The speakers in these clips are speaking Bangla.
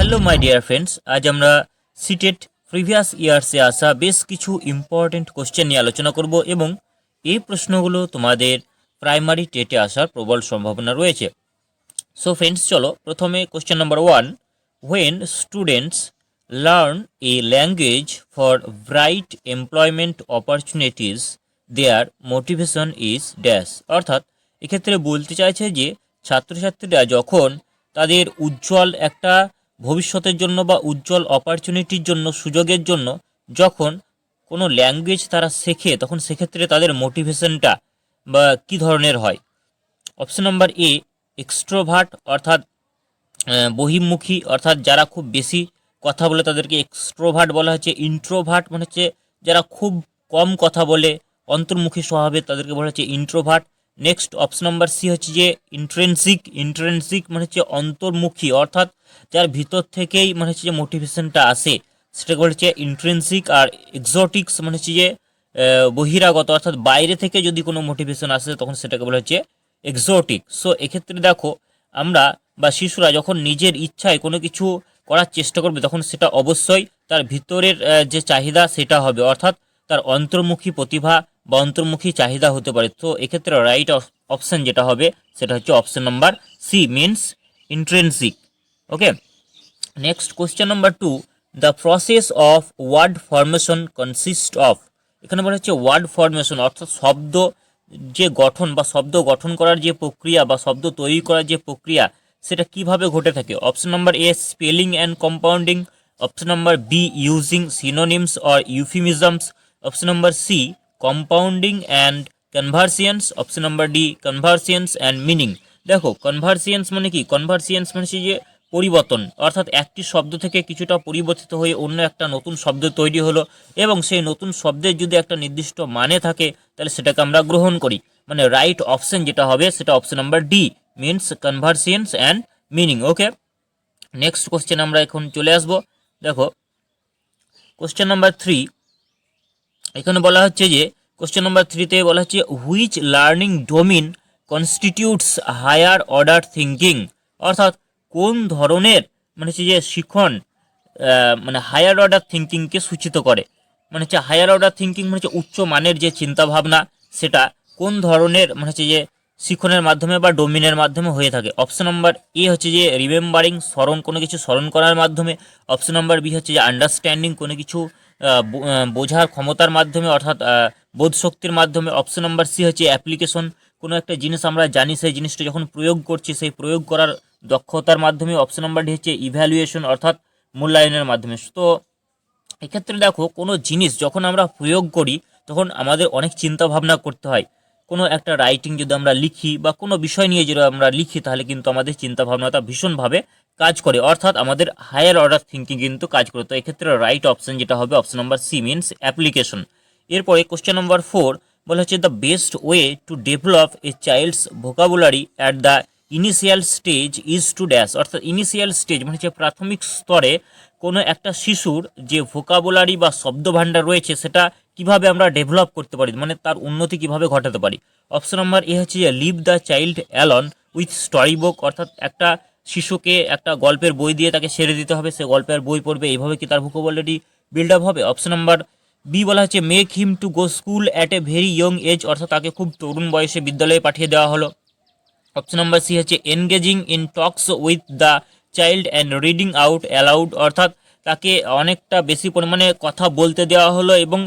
হ্যালো মাই ডিয়ার ফ্রেন্ডস, আজ আমরা সিটেট প্রিভিয়াস ইয়ার্সে আসা বেশ কিছু ইম্পর্টেন্ট কোশ্চেন নিয়ে আলোচনা করব এবং এই প্রশ্নগুলো তোমাদের প্রাইমারি টেটে আসার প্রবল সম্ভাবনা রয়েছে। সো ফ্রেন্ডস, চলো প্রথমে question number 1, when students learn a language for bright employment opportunities their motivation is dash. অর্থাৎ এক্ষেত্রে বলতে চাইছে যে ছাত্রছাত্রীরা যখন তাদের উজ্জ্বল একটা ভবিষ্যতের জন্য বা উজ্জ্বল অপরচুনিটির জন্য, সুযোগের জন্য যখন কোনো ল্যাঙ্গুয়েজ তারা শেখে, তখন সেক্ষেত্রে তাদের মোটিভেশনটা বা কী ধরনের হয়। অপশন নাম্বার এ, এক্সট্রোভার্ট অর্থাৎ বহির্মুখী, অর্থাৎ যারা খুব বেশি কথা বলে তাদেরকে এক্সট্রোভার্ট বলা হচ্ছে। ইন্ট্রোভার্ট মানে হচ্ছে যারা খুব কম কথা বলে, অন্তর্মুখী স্বভাবের, তাদেরকে বলা হচ্ছে introvert. Next option number C হচ্ছে যে ইন্ট্রেন্সিক মানে হচ্ছে অন্তর্মুখী, অর্থাৎ যার ভিতর থেকেই মানে হচ্ছে যে মোটিভেশনটা আসে, সেটাকে বলা হচ্ছে ইন্ট্রেন্সিক। আর এক্সোটিক্স মানে হচ্ছে যে বহিরাগত, অর্থাৎ বাইরে থেকে যদি কোনো মোটিভেশন আসে তখন সেটাকে বলা হচ্ছে এক্সোটিক। সো এক্ষেত্রে দেখো, আমরা বা শিশুরা যখন নিজের ইচ্ছায় কোনো কিছু করার চেষ্টা করবে তখন সেটা অবশ্যই তার ভিতরের যে চাহিদা সেটা হবে, অর্থাৎ তার অন্তর্মুখী প্রতিভা বা অন্তর্মুখী চাহিদা হতে পারে। তো এক্ষেত্রে রাইট অপশন যেটা হবে সেটা হচ্ছে option number C, means intrinsic. Okay, next question number 2, the process of word formation consist of. এখানে বলা হচ্ছে ওয়ার্ড ফরমেশন অর্থাৎ শব্দ যে গঠন বা শব্দ গঠন করার যে প্রক্রিয়া বা শব্দ তৈরি করার যে প্রক্রিয়া সেটা কিভাবে ঘটে থাকে। Option number A, spelling and compounding. Option number B, using synonyms or euphemisms. Option number C, compounding and conversions. Option number D, conversions and meaning. দেখো, কনভার্সিয়েন্স মানে কি? কনভার্সিয়েন্স মানে হচ্ছে যে পরিবর্তন, অর্থাৎ একটি শব্দ থেকে কিছুটা পরিবর্তিত হয়ে অন্য একটা নতুন শব্দ তৈরি হলো এবং সেই নতুন শব্দের যদি একটা নির্দিষ্ট মানে থাকে তাহলে সেটাকে আমরা গ্রহণ করি। মানে রাইট অপশন যেটা হবে সেটা option number D, means conversions and meaning. Okay, next question আমরা এখন চলে আসব। দেখো, কোশ্চেন নাম্বার 3, এখানে বলা হচ্ছে যে কোশ্চেন নাম্বার 3তে বলা হচ্ছে which learning domain constitutes higher order thinking. অর্থাৎ কোন ধরনের মানে হচ্ছে যে শিখন মানে হায়ার অর্ডার থিঙ্কিংকে সূচিত করে। মানে হচ্ছে হায়ার অর্ডার থিঙ্কিং মানে হচ্ছে উচ্চ মানের যে চিন্তাভাবনা, সেটা কোন ধরনের মানে হচ্ছে যে শিখনের মাধ্যমে বা ডোমিনের মাধ্যমে হয়ে থাকে। অপশন নাম্বার এ হচ্ছে যে রিমেম্বারিং, স্মরণ, কোনো কিছু স্মরণ করার মাধ্যমে। অপশন নাম্বার বি হচ্ছে যে আন্ডারস্ট্যান্ডিং, কোনো কিছু বোঝার ক্ষমতার মাধ্যমে, অর্থাৎ বোধ শক্তির মাধ্যমে। অপশন নাম্বার সি হচ্ছে অ্যাপ্লিকেশন, কোনো একটা জিনিস আমরা জানি সেই জিনিসটা যখন প্রয়োগ করছি সেই প্রয়োগ করার দক্ষতার মাধ্যমে। অপশন নাম্বার ডি হচ্ছে ইভ্যালুয়েশন, অর্থাৎ মূল্যায়নের মাধ্যমে। তো এক্ষেত্রে দেখো, কোনো জিনিস যখন আমরা প্রয়োগ করি তখন আমাদের অনেক চিন্তা ভাবনা করতে হয়। কোনো একটা রাইটিং যদি আমরা লিখি বা কোনো বিষয় নিয়ে যদি আমরা লিখি তাহলে কিন্তু আমাদের চিন্তা ভাবনাটা ভীষণভাবে কাজ করে, অর্থাৎ আমাদের হায়ার অর্ডার থিঙ্কিং কিন্তু কাজ করে। তো এক্ষেত্রে রাইট অপশন যেটা হবে option number C, means application. এরপরে কোশ্চেন নাম্বার 4 বলা হচ্ছে the best way to develop a child's vocabulary at the initial stage is to dash. অর্থাৎ ইনিশিয়াল স্টেজ মানে হচ্ছে প্রাথমিক স্তরে কোনো একটা শিশুর যে ভোকাবুলারি বা শব্দভাণ্ডার রয়েছে সেটা কিভাবে আমরা ডেভেলপ করতে পারি, মানে তার উন্নতি কিভাবে ঘটাতে পারি। অপশন নাম্বার এ হচ্ছে যে leave the child alone with story book. অর্থাৎ একটা শিশুকে একটা গল্পের বই দিয়ে তাকে ছেড়ে দিতে হবে, সে গল্পের বই পড়বে, এইভাবে কি তার ভোকাবুলারি বিল্ড আপ হবে। অপশন নাম্বার বি বলা হচ্ছে make him to go school at a very young age, অর্থাৎ তাকে খুব তরুণ বয়সে বিদ্যালয়ে পাঠিয়ে দেওয়া হলো। অপশন নাম্বার সি হচ্ছে engaging in talks with the child and reading out aloud, অর্থাৎ তাকে অনেকটা বেশি পরিমাণে কথা বলতে দেওয়া হলো এবং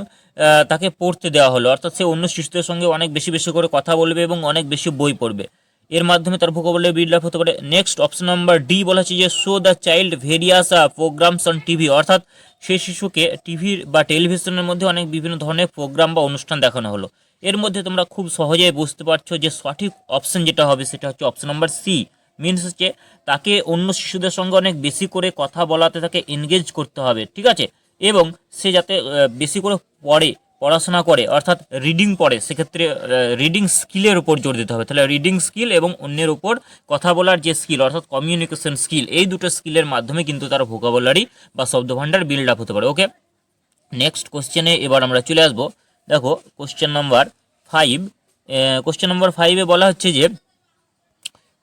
তাকে পড়তে দেওয়া হলো, অর্থাৎ সে অন্য শিশুদের সঙ্গে অনেক বেশি বেশি করে কথা বলবে এবং অনেক বেশি বই পড়বে। এর মাধ্যমে তার ভোকাবুলারি বিল্ড আপ হতে পারে। নেক্সট অপশন নাম্বার ডি বলা হচ্ছে যে show the child various programs on TV, অর্থাৎ সেই শিশুকে টিভির বা টেলিভিশনের মধ্যে অনেক বিভিন্ন ধরনের প্রোগ্রাম বা অনুষ্ঠান দেখানো হলো। এর মধ্যে তোমরা খুব সহজেই বুঝতে পারছো যে সঠিক অপশন যেটা হবে সেটা হচ্ছে অপশন নাম্বার সি, মিনস হচ্ছে তাকে অন্য শিশুদের সঙ্গে অনেক বেশি করে কথা বলাতে তাকে এনগেজ করতে হবে, ঠিক আছে, এবং সে যাতে বেশি করে পড়াশোনা করে, অর্থাৎ রিডিং পড়ে, সেক্ষেত্রে রিডিং স্কিলের উপর জোর দিতে হবে। তাহলে রিডিং স্কিল এবং অন্যের উপর কথা বলার যে স্কিল, অর্থাৎ কমিউনিকেশন স্কিল, এই দুটো স্কিলের মাধ্যমে কিন্তু তার ভোকাবুলারি বা শব্দভাণ্ডার বিল্ড আপ হতে পারে। ওকে, নেক্সট কোশ্চেনে এবার আমরা চলে আসবো। দেখো, কোশ্চেন নাম্বার 5, কোশ্চেন নাম্বার 5-এ বলা হচ্ছে যে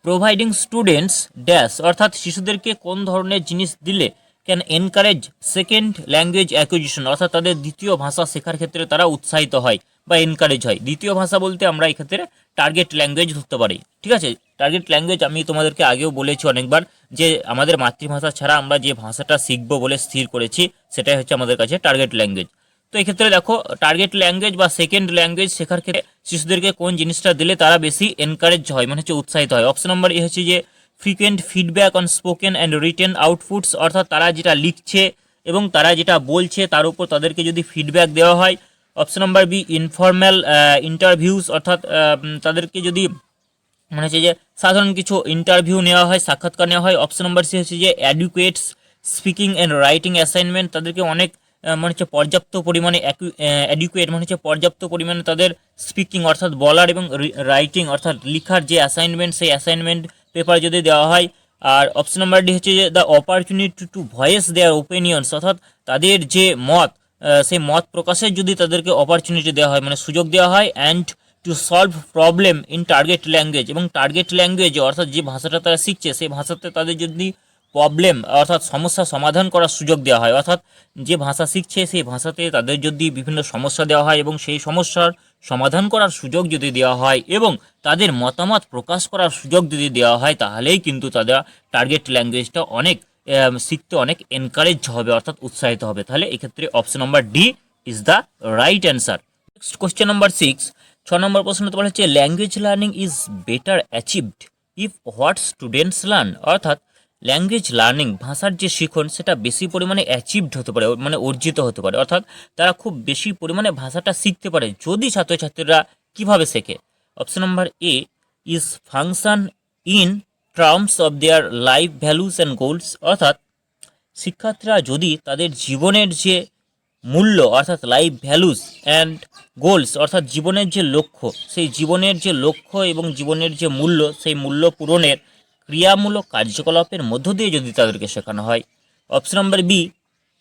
প্রোভাইডিং স্টুডেন্টস ড্যাশ অর্থাৎ শিশুদেরকে কোন ধরনের জিনিস দিলে can encourage second language acquisition অর্থাৎ তাদের দ্বিতীয় ভাষা শেখার ক্ষেত্রে তারা উৎসাহিত হয় বা এনকারেজ হয়। দ্বিতীয় ভাষা বলতে আমরা এক্ষেত্রে টার্গেট ল্যাঙ্গুয়েজ ধরতে পারি। ঠিক আছে, টার্গেট ল্যাঙ্গুয়েজ আমি তোমাদেরকে আগেও বলেছি অনেকবার যে আমাদের মাতৃভাষা ছাড়া আমরা যে ভাষাটা শিখবো বলে স্থির করেছি সেটাই হচ্ছে আমাদের কাছে টার্গেট ল্যাঙ্গুয়েজ। তো এক্ষেত্রে দেখো টার্গেট ল্যাঙ্গুয়েজ বা সেকেন্ড ল্যাঙ্গুয়েজ শেখার ক্ষেত্রে শিশুদেরকে কোন জিনিসটা দিলে তারা বেশি এনকারেজ হয় মানে হচ্ছে উৎসাহিত হয়। অপশন নম্বর এ হচ্ছে যে frequent feedback on spoken and written outputs অর্থাৎ তারা যেটা লিখছে এবং তারা যেটা বলছে তার উপর তাদেরকে যদি ফিডব্যাক দেওয়া হয়। অপশন নম্বর বি ইনফর্ম্যাল ইন্টারভিউস অর্থাৎ তাদেরকে যদি মানে হচ্ছে যে সাধারণ কিছু ইন্টারভিউ নেওয়া হয়, সাক্ষাৎকার নেওয়া হয়। অপশন নম্বর সি হচ্ছে যে অ্যাডুকুয়েটস স্পিকিং অ্যান্ড রাইটিং অ্যাসাইনমেন্ট তাদেরকে অনেক মানে হচ্ছে পর্যাপ্ত পরিমাণে অ্যাডিকুয়েট মানে হচ্ছে পর্যাপ্ত পরিমাণে তাদের স্পিকিং অর্থাৎ বলার এবং রাইটিং অর্থাৎ লিখার যে অ্যাসাইনমেন্ট সেই অ্যাসাইনমেন্ট পেপার যদি দেওয়া হয়। আর অপশন নাম্বার ডি হচ্ছে যে the opportunity to voice their opinions অর্থাৎ তাদের যে মত সেই মত প্রকাশের যদি তাদেরকে অপরচুনিটি দেওয়া হয় মানে সুযোগ দেওয়া হয়। And to solve problem in target language এবং টার্গেট ল্যাঙ্গুয়েজে অর্থাৎ যে ভাষাটা তারা শিখছে সেই ভাষাতে তাদের যদি প্রবলেম অর্থাৎ সমস্যা সমাধান করার সুযোগ দেওয়া হয় অর্থাৎ যে ভাষা শিখছে সেই ভাষাতে তাদের যদি বিভিন্ন সমস্যা দেওয়া হয় এবং সেই সমস্যার সমাধান করার সুযোগ যদি দেওয়া হয় এবং তাদের মতামত প্রকাশ করার সুযোগ যদি দেওয়া হয় তাহলেই কিন্তু তাদের টার্গেট ল্যাঙ্গুয়েজটা অনেক শিখতে অনেক এনকারেজ হবে অর্থাৎ উৎসাহিত হবে। তাহলে এক্ষেত্রে option number D is the right answer. Next question number 6 নম্বর প্রশ্ন বলা হচ্ছে language learning is better achieved if what students learn অর্থাৎ ল্যাঙ্গুয়েজ লার্নিং ভাষার যে শিখন সেটা বেশি পরিমাণে অ্যাচিভড হতে পারে মানে অর্জিত হতে পারে অর্থাৎ তারা খুব বেশি পরিমাণে ভাষাটা শিখতে পারে যদি ছাত্রছাত্রীরা কিভাবে শেখে। Option number A is function in terms of their life values and goals অর্থাৎ শিক্ষার্থীরা যদি তাদের জীবনের যে মূল্য অর্থাৎ লাইফ ভ্যালুস অ্যান্ড গোলস অর্থাৎ জীবনের যে লক্ষ্য সেই জীবনের যে লক্ষ্য এবং জীবনের যে মূল্য সেই মূল্য পূরণের ক্রিয়ামূলক কার্যকলাপের মধ্য দিয়ে যদি তাদেরকে শেখানো হয়। Option number B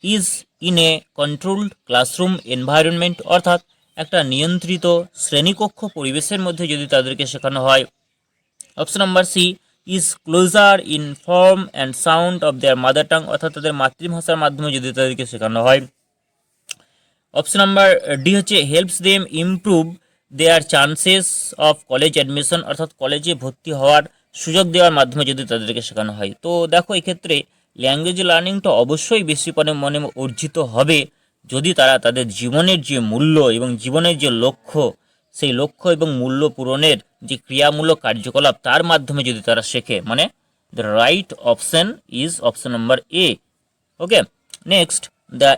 is in a controlled classroom environment অর্থাৎ একটা নিয়ন্ত্রিত শ্রেণীকক্ষ পরিবেশের মধ্যে যদি তাদেরকে শেখানো হয়। Option number C is closer in form and sound of their mother tongue অর্থাৎ তাদের মাতৃভাষার মাধ্যমে যদি তাদেরকে শেখানো হয়। অপশন নাম্বার ডি হচ্ছে helps them improve their chances of college admission অর্থাৎ কলেজে ভর্তি হওয়ার সুযোগ দেওয়ার মাধ্যমে যদি তাদেরকে শেখানো হয়। তো দেখো এক্ষেত্রে ল্যাঙ্গুয়েজ লার্নিংটা অবশ্যই বেশি পরিমাণে অর্জিত হবে যদি তারা তাদের জীবনের যে মূল্য এবং জীবনের যে লক্ষ্য সেই লক্ষ্য এবং মূল্য পূরণের যে ক্রিয়ামূলক কার্যকলাপ তার মাধ্যমে যদি তারা শেখে মানে the right option is option number A. Okay, next the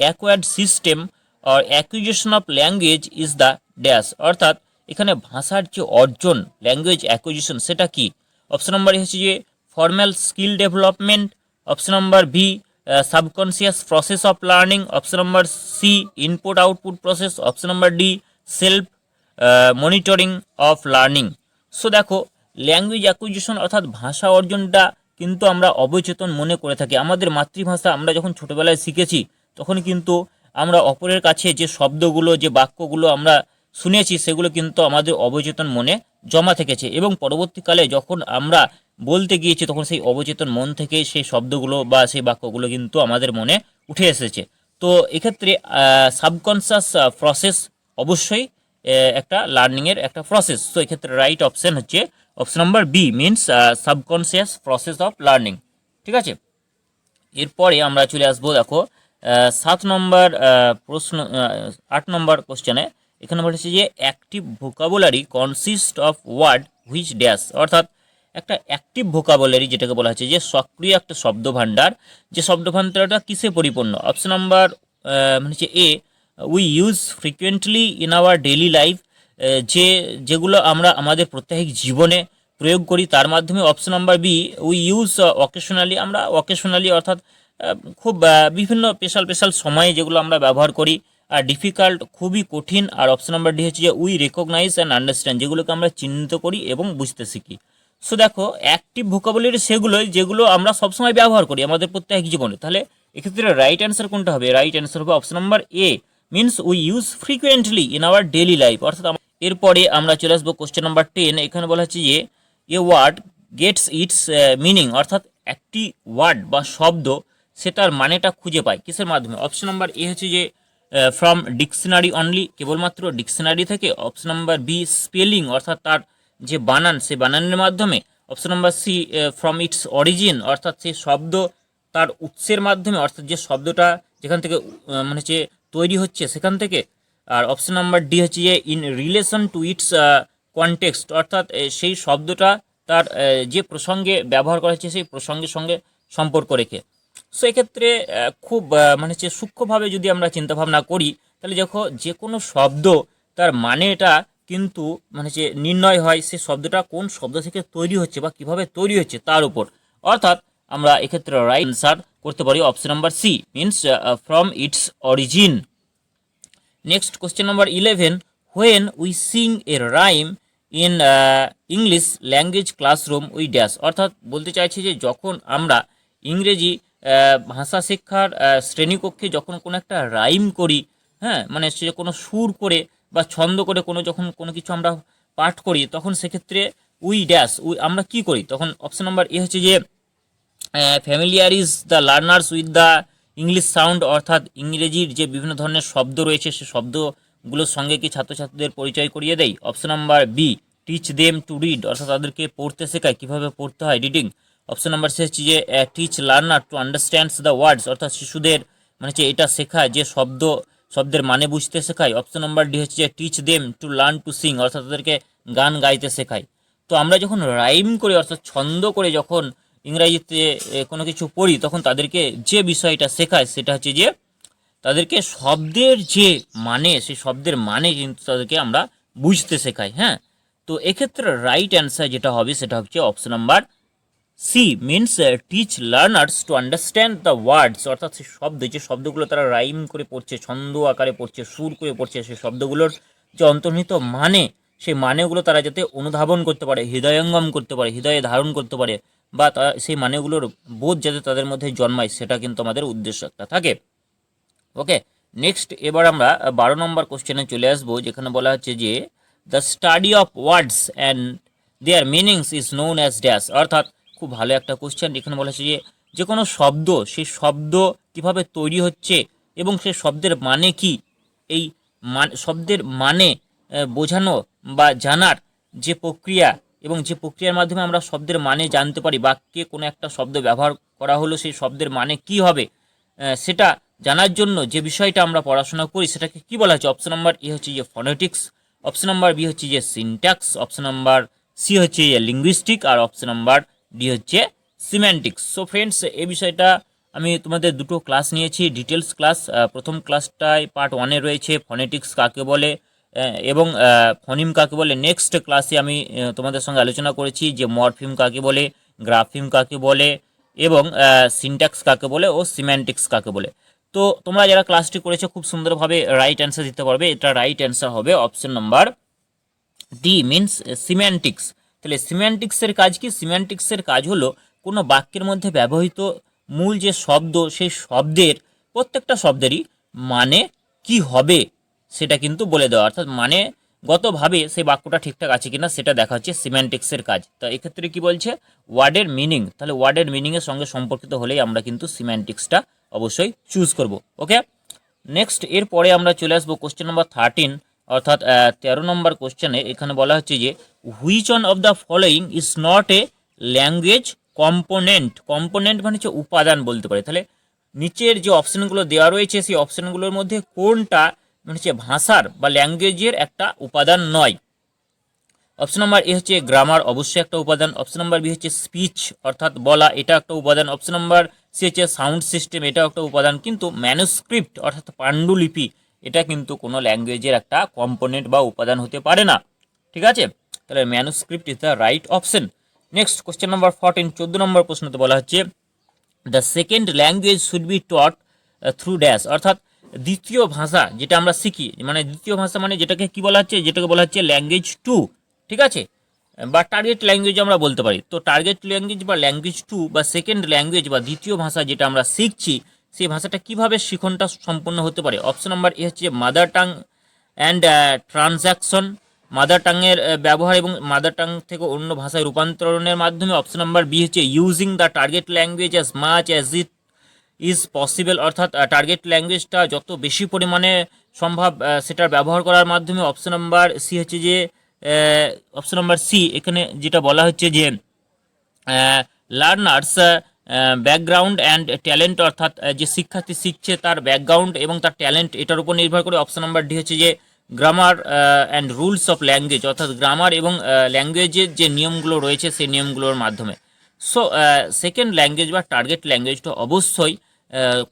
acquired system or acquisition of language is the dash অর্থাৎ এখানে ভাষার যে অর্জন ল্যাঙ্গুয়েজ অ্যাকুইজিশন সেটা কি। অপশন নাম্বার হচ্ছে যে formal skill development. Option number B subconscious process of learning. Option number C input output process. Option number D self monitoring of learning. So দেখো ল্যাঙ্গুয়েজ অ্যাকুইজিশন অর্থাৎ ভাষা অর্জনটা কিন্তু আমরা অবচেতন মনে করে থাকি। আমাদের মাতৃভাষা আমরা যখন ছোটোবেলায় শিখেছি তখন কিন্তু আমরা অপরের কাছে যে শব্দগুলো যে বাক্যগুলো আমরা শুনেছি সেগুলো কিন্তু আমাদের অবচেতন মনে জমা থেকেছে এবং পরবর্তীকালে যখন আমরা বলতে গিয়েছি তখন সেই অবচেতন মন থেকে সেই শব্দগুলো বা সেই বাক্যগুলো কিন্তু আমাদের মনে উঠে এসেছে। তো এক্ষেত্রে সাবকনসিয়াস প্রসেস অবশ্যই একটা লার্নিংয়ের একটা প্রসেস। তো এক্ষেত্রে রাইট অপশন হচ্ছে option number B means subconscious process of learning. ঠিক আছে, এরপরে আমরা চলে আসবো দেখো 7 নম্বর প্রশ্ন 8 নম্বর কোশ্চেনে। এখানে বলেছে যে active vocabulary consist of word which dash অর্থাৎ একটা অ্যাক্টিভ ভোকাবুলারি যেটাকে বলা হচ্ছে যে সক্রিয় একটা শব্দভাণ্ডার যে শব্দভাণ্ডারটা কিসে পরিপূর্ণ। অপশন নাম্বার মানে হচ্ছে A we use frequently in our daily life যেগুলো আমরা আমাদের প্রত্যেক জীবনে প্রয়োগ করি তার মাধ্যমে। Option number B we use occasionally আমরা অকেশনালি অর্থাৎ খুব বিভিন্ন স্পেশাল সময়ে যেগুলো আমরা ব্যবহার করি। আর ডিফিকাল্ট খুবই কঠিন। আর অপশন নাম্বার ডি হচ্ছে যে উই রেকগনাইজ অ্যান্ড আন্ডারস্ট্যান্ড যেগুলোকে আমরা চিহ্নিত করি এবং বুঝতে শিখি। সো দেখো অ্যাক্টিভ ভোকাবুলারি সেগুলোই যেগুলো আমরা সবসময় ব্যবহার করি আমাদের প্রত্যেক জীবনে। তাহলে এক্ষেত্রে রাইট অ্যান্সার কোনটা হবে? রাইট অ্যান্সার হবে option number a means we use frequently in our daily life অর্থাৎ এরপরে আমরা চলে আসবো কোশ্চেন নাম্বার 10। এখানে বলা হচ্ছে যে a word gets its meaning, অর্থাৎ একটি ওয়ার্ড বা শব্দ সে তার মানেটা খুঁজে পায় কিসের মাধ্যমে? অপশন নাম্বার এ হচ্ছে যে ফ্রম ডিকশনারি অনলি, কেবলমাত্র ডিকশনারি থেকে। অপশন নাম্বার বি স্পেলিং, অর্থাৎ তার যে বানান সে বানানের মাধ্যমে। Option number C from its origin, অর্থাৎ সেই শব্দ তার উৎসের মাধ্যমে, অর্থাৎ যে শব্দটা যেখান থেকে মানে হচ্ছে তৈরি হচ্ছে সেখান থেকে। আর অপশন নাম্বার ডি হচ্ছে যে in relation to its context, অর্থাৎ সেই শব্দটা তার যে প্রসঙ্গে ব্যবহার করা হচ্ছে সেই প্রসঙ্গের সঙ্গে সম্পর্ক রেখে। সো এক্ষেত্রে খুব মানে হচ্ছে সূক্ষ্মভাবে যদি আমরা চিন্তাভাবনা করি, তাহলে দেখো যে কোনো শব্দ তার মানেটা কিন্তু মানে হচ্ছে নির্ণয় হয় সে শব্দটা কোন শব্দ থেকে তৈরি হচ্ছে বা কিভাবে তৈরি হচ্ছে তার উপর। অর্থাৎ আমরা এক্ষেত্রে রাইট অ্যান্সার করতে পারি option number C, means from its origin. Next question number 11, when we sing a rhyme in English language classroom we dash, অর্থাৎ বলতে চাইছি যে যখন আমরা ইংরেজি ভাষা শিক্ষার শ্রেণীকক্ষে যখন কোনো একটা রাইম করি, হ্যাঁ, মানে সে কোনো সুর করে বা ছন্দ করে যখন কোনো কিছু আমরা পাঠ করি, তখন সেক্ষেত্রে উই ড্যাশ আমরা কি করি তখন? অপশন নাম্বার এ হচ্ছে যে familiarise the learners with the English sound, অর্থাৎ ইংরেজির যে বিভিন্ন ধরনের শব্দ রয়েছে সে শব্দগুলোর সঙ্গে কি ছাত্রছাত্রীদের পরিচয় করিয়ে দেয়। Option number B teach them to read, অর্থাৎ তাদেরকে পড়তে শেখায় কীভাবে পড়তে হয়, রিডিং। অপশন নাম্বার সি হচ্ছে যে teach learner to understands the words, অর্থাৎ শিশুদের মানে হচ্ছে এটা শেখায় যে শব্দের মানে বুঝতে শেখায়। অপশন নাম্বার ডি হচ্ছে যে teach them to learn to Singh, অর্থাৎ তাদেরকে গান গাইতে শেখায়। তো আমরা যখন রাইম করে অর্থাৎ ছন্দ করে যখন ইংরাজিতে কোনো কিছু পড়ি, তখন তাদেরকে যে বিষয়টা শেখায় সেটা হচ্ছে যে তাদেরকে শব্দের যে মানে সেই শব্দের মানে কিন্তু তাদেরকে আমরা বুঝতে শেখাই। হ্যাঁ, তো এক্ষেত্রে রাইট অ্যান্সার যেটা হবে সেটা হচ্ছে option number C, means teach learners to understand the words, অর্থাৎ সেই শব্দ যে শব্দগুলো তারা রাইম করে পড়ছে, ছন্দ আকারে পড়ছে, সুর করে পড়ছে, সেই শব্দগুলোর যে অন্তর্নিহিত মানে সেই মানেগুলো তারা যাতে অনুধাবন করতে পারে, হৃদয়ঙ্গম করতে পারে, হৃদয়ে ধারণ করতে পারে, বা সেই মানেগুলোর বোধ যাতে তাদের মধ্যে জন্মায়, সেটা কিন্তু আমাদের উদ্দেশ্য একটা থাকে। ওকে, নেক্সট এবার আমরা 12 নম্বর কোশ্চেনে চলে আসবো, যেখানে বলা হচ্ছে যে the study of words and their meanings is known as dash, অর্থাৎ খুব ভালো একটা কোশ্চেন। এখানে বলা হচ্ছে যে কোনো শব্দ সেই শব্দ কিভাবে তৈরি হচ্ছে এবং সেই শব্দের মানে কি, এই শব্দের মানে বোঝানো বা জানার যে প্রক্রিয়া এবং যে প্রক্রিয়ার মাধ্যমে আমরা শব্দের মানে জানতে পারি, বাক্যে কোনো একটা শব্দ ব্যবহার করা হলো সেই শব্দের মানে কি হবে সেটা জানার জন্য যে বিষয়টা আমরা পড়াশোনা করি সেটাকে কি বলা হচ্ছে? অপশন নাম্বার এ হচ্ছে যে ফনেটিক্স, অপশন নাম্বার বি হচ্ছে যে সিনট্যাক্স, অপশন নাম্বার সি হচ্ছে যে লিঙ্গুইস্টিক, আর অপশন নাম্বার ডি হচ্ছে সিম্যান্টিক্স। সো ফ্রেন্ডস, এই বিষয়টা আমি তোমাদের দুটো ক্লাস নিয়েছি, ডিটেলস ক্লাস। প্রথম ক্লাসটায় পার্ট 1-এ রয়েছে ফনেটিক্স কাকে বলে এবং ফনিম কাকে বলে। নেক্সট ক্লাসে আমি তোমাদের সঙ্গে আলোচনা করেছি যে মরফিম কাকে বলে, গ্রাফিম কাকে বলে এবং সিনট্যাক্স কাকে বলে ও সিম্যান্টিক্স কাকে বলে। তো তোমরা যারা ক্লাসটি করেছো খুব সুন্দরভাবে রাইট অ্যান্সার দিতে পারবে। এটা রাইট অ্যান্সার হবে option number D, means semantics. তাহলে সিম্যান্টিক্সের কাজ কি? সিম্যান্টিক্সের কাজ হলো কোনো বাক্যের মধ্যে ব্যবহৃত মূল যে শব্দ সেই শব্দের প্রত্যেকটা শব্দেরই মানে কি হবে সেটা কিন্তু বলে দেওয়া, অর্থাৎ মানে গতভাবে সেই বাক্যটা ঠিকঠাক আছে কিনা সেটা দেখা হচ্ছে সিম্যান্টিক্সের কাজ। তো এক্ষেত্রে কি বলছে? ওয়ার্ডের মিনিং। তাহলে ওয়ার্ডের মিনিংয়ের সঙ্গে সম্পর্কিত হলেই আমরা কিন্তু সিম্যান্টিক্সটা অবশ্যই চুজ করব। ওকে, নেক্সট এরপরে আমরা চলে আসবো কোশ্চেন নাম্বার 13, অর্থাৎ 13 নম্বর কোশ্চেনে। এখানে বলা হচ্ছে যে which one of the following is not a language component. Component মানে হচ্ছে উপাদান বলতে পারে। তাহলে নিচের যে অপশানগুলো দেওয়া রয়েছে সেই অপশানগুলোর মধ্যে কোনটা মানে হচ্ছে ভাষার বা ল্যাঙ্গুয়েজের একটা উপাদান নয়? অপশন নাম্বার এ হচ্ছে গ্রামার, অবশ্যই একটা উপাদান। অপশন নাম্বার বি হচ্ছে স্পিচ অর্থাৎ বলা, এটা একটা উপাদান। অপশন নাম্বার সি হচ্ছে সাউন্ড সিস্টেম, এটাও একটা উপাদান। কিন্তু ম্যানুস্ক্রিপ্ট অর্থাৎ পাণ্ডুলিপি এটা কিন্তু কোনো ল্যাঙ্গুয়েজের একটা কম্পোনেন্ট বা উপাদান হতে পারে না। ঠিক আছে, তাহলে manuscript is the right option. Next question number 14, 14 নম্বর প্রশ্নতে বলা হচ্ছে the second language should be taught through dash, অর্থাৎ দ্বিতীয় ভাষা যেটা আমরা শিখি, মানে দ্বিতীয় ভাষা মানে যেটাকে কি বলা হচ্ছে? যেটাকে বলা হচ্ছে ল্যাঙ্গুয়েজ 2, ঠিক আছে, বা টার্গেট ল্যাঙ্গুয়েজ আমরা বলতে পারি। তো টার্গেট ল্যাঙ্গুয়েজ বা ল্যাঙ্গুয়েজ 2 বা সেকেন্ড ল্যাঙ্গুয়েজ বা দ্বিতীয় ভাষা যেটা আমরা শিখছি সেই ভাষাটা কিভাবে শিখনটা সম্পন্ন হতে পারে? অপশন নাম্বার এ হচ্ছে mother tongue and transaction, mother টাঙের ব্যবহার এবং মাদার টাং থেকে অন্য ভাষায় রূপান্তরণের মাধ্যমে। অপশন নাম্বার বি হচ্ছে using the target language as much as it is possible, অর্থাৎ টার্গেট ল্যাঙ্গুয়েজটা যত বেশি পরিমাণে সম্ভব সেটার ব্যবহার করার মাধ্যমে। অপশন নাম্বার সি হচ্ছে যে অপশন নাম্বার সি, এখানে যেটা বলা হচ্ছে যে লার্নার্স ব্যাকগ্রাউন্ড অ্যান্ড ট্যালেন্ট, অর্থাৎ যে শিক্ষার্থী শিখছে তার ব্যাকগ্রাউন্ড এবং তার ট্যালেন্ট এটার উপর নির্ভর করে। অপশন নাম্বার ডি হচ্ছে যে grammar and rules of language, অর্থাৎ গ্রামার এবং ল্যাঙ্গুয়েজের যে নিয়মগুলো রয়েছে সেই নিয়মগুলোর মাধ্যমে। সো সেকেন্ড ল্যাঙ্গুয়েজ বা টার্গেট ল্যাঙ্গুয়েজটা অবশ্যই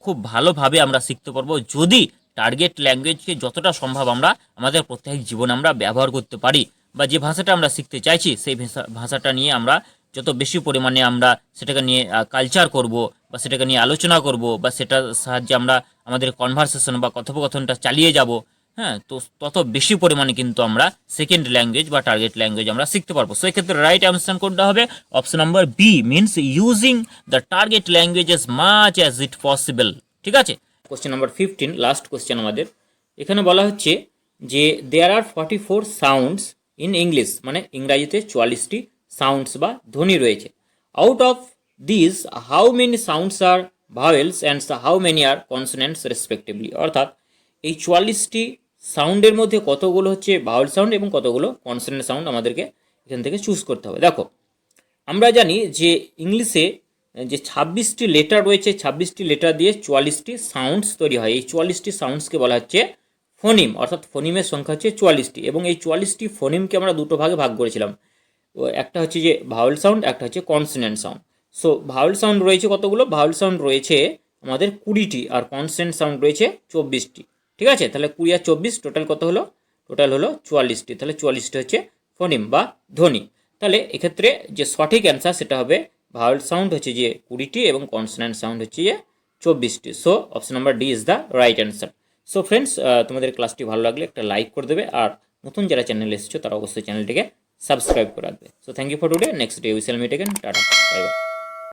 খুব ভালোভাবে আমরা শিখতে পারবো যদি টার্গেট ল্যাঙ্গুয়েজকে যতটা সম্ভব আমরা আমাদের প্রত্যেক জীবনে আমরা ব্যবহার করতে পারি, বা যে ভাষাটা আমরা শিখতে চাইছি সেই ভাষাটা নিয়ে আমরা যত বেশি পরিমাণে আমরা সেটাকে নিয়ে কালচার করব, বা সেটাকে নিয়ে আলোচনা করব, বা সেটার সাহায্যে আমরা আমাদের কনভারসেশন বা কথোপকথনটা চালিয়ে যাব, হ্যাঁ, তো তত বেশি পরিমাণে কিন্তু আমরা সেকেন্ড ল্যাঙ্গুয়েজ বা টার্গেট ল্যাঙ্গুয়েজ আমরা শিখতে পারবো। সেক্ষেত্রে রাইট অ্যান্সার কোনটা হবে? Option number B, means using the target language as much as it possible. ঠিক আছে, কোশ্চেন নাম্বার 15, লাস্ট কোশ্চেন আমাদের। এখানে বলা হচ্ছে যে there are 44 sounds in English, মানে ইংরাজিতে 44টি সাউন্ডস বা ধ্বনি রয়েছে। Out of this how many sounds are vowels and how many are consonants respectively, অর্থাৎ এই 44টি সাউন্ডের মধ্যে কতগুলো হচ্ছে ভাওয়েল সাউন্ড এবং কতগুলো কনসোনেন্ট সাউন্ড আমাদেরকে এখান থেকে চুজ করতে হবে। দেখো, আমরা জানি যে ইংলিশে যে 26টি লেটার রয়েছে, 26টি লেটার দিয়ে 44টি সাউন্ডস তৈরি হয়। এই 44টি সাউন্ডসকে বলা হচ্ছে ফোনিম, অর্থাৎ ফোনিমের সংখ্যা হচ্ছে 44টি, এবং এই 44টি ফোনিমকে আমরা দুটো ভাগে ভাগ করেছিলাম। একটা হচ্ছে যে ভাওয়েল সাউন্ড, একটা হচ্ছে consonant sound. So vowel sound রয়েছে কতগুলো? ভাওয়েল সাউন্ড রয়েছে আমাদের 20টি, আর কনসোনেন্ট সাউন্ড রয়েছে 24টি। ঠিক আছে, তাহলে 20 আর 24 টোটাল কত হলো? টোটাল হলো 44টি। তাহলে 44টি হচ্ছে ফোনিম বা ধ্বনি। তাহলে এক্ষেত্রে যে সঠিক অ্যান্সার সেটা হবে ভাওয়েল সাউন্ড হচ্ছে যে 20টি এবং কনসোনেন্ট সাউন্ড হচ্ছে যে 24টি। So option number D is the right answer. So friends, তোমাদের ক্লাসটি ভালো লাগলে একটা লাইক করে দেবে, আর নতুন যারা চ্যানেলে এসেছো তারা অবশ্যই চ্যানেলটিকে সাবস্ক্রাইব করে রাখবে। So thank you for today, next day we shall meet again, tata, bye by.